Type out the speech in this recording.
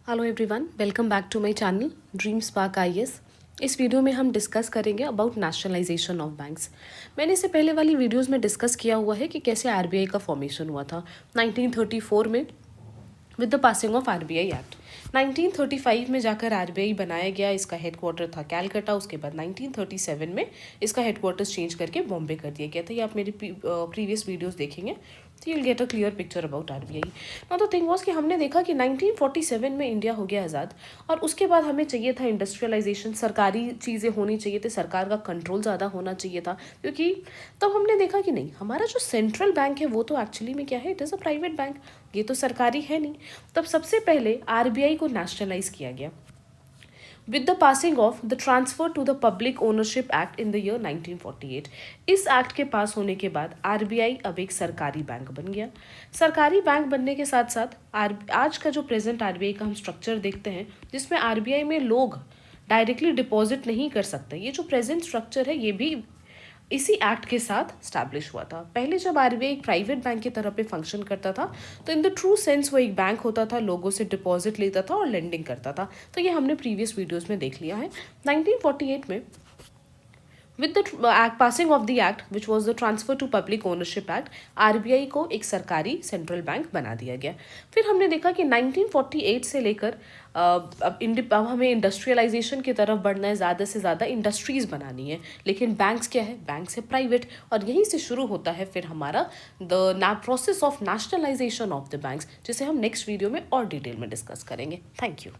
Hello everyone, welcome back to my channel Dream Spark IAS. इस video में हम discuss करेंगे अबाउट नेशनलाइजेशन ऑफ बैंक्स। मैंने इससे पहले वाली वीडियोस में डिस्कस किया हुआ है कि कैसे आरबीआई का फॉर्मेशन हुआ था 1934 में with the passing of RBI act. 1935 में जाकर आरबीआई बनाया गया, इसका हेडक्वार्टर था कैलकाटा। उसके बाद 1937 में इसका हेडक्वार्टर्स चेंज करके बॉम्बे कर दिया गया था। ये आप मेरी प्रीवियस वीडियोस देखेंगे तो you'll get a clear picture about RBI. Now the thing was कि हमने देखा कि 1947 में इंडिया हो गया आज़ाद और उसके बाद हमें चाहिए था इंडस्ट्रियलाइजेशन, सरकारी चीज़ें होनी चाहिए थी, सरकार का कंट्रोल ज़्यादा होना चाहिए था, क्योंकि तब हमने देखा कि नहीं, हमारा जो सेंट्रल बैंक है वो तो एक्चुअली में क्या है, it is a private bank, ये तो सरकारी है नहीं। तब सबसे पहले आरबीआई को नेशनलाइज किया गया with the passing of the Transfer to the Public Ownership Act in the year 1948। इस एक्ट के पास होने के बाद आरबीआई अब एक सरकारी बैंक बन गया। सरकारी बैंक बनने के साथ साथ आज का जो प्रेजेंट आरबीआई का हम स्ट्रक्चर देखते हैं, जिसमें आरबीआई में लोग डायरेक्टली डिपॉजिट नहीं कर सकते, ये जो प्रेजेंट स्ट्रक्चर है ये भी इसी एक्ट के साथ स्टैब्लिश हुआ था। पहले जब आरबीआई एक प्राइवेट बैंक की तरह पे फंक्शन करता था तो इन द ट्रू सेंस वो एक बैंक होता था, लोगों से डिपॉजिट लेता था और लेंडिंग करता था। तो ये हमने प्रीवियस वीडियोस में देख लिया है। 1948 में with the passing of the act which was the transfer to public ownership act, RBI को एक सरकारी सेंट्रल बैंक बना दिया गया। फिर हमने देखा कि 1948 से लेकर अब हमें इंडस्ट्रियलाइजेशन की तरफ बढ़ना है, ज़्यादा से ज़्यादा इंडस्ट्रीज़ बनानी है। लेकिन बैंक्स क्या है, बैंक्स है प्राइवेट, और यहीं से शुरू होता है फिर हमारा the process of nationalisation of the banks, जिसे हम नेक्स्ट वीडियो में और डिटेल में डिस्कस करेंगे। Thank you.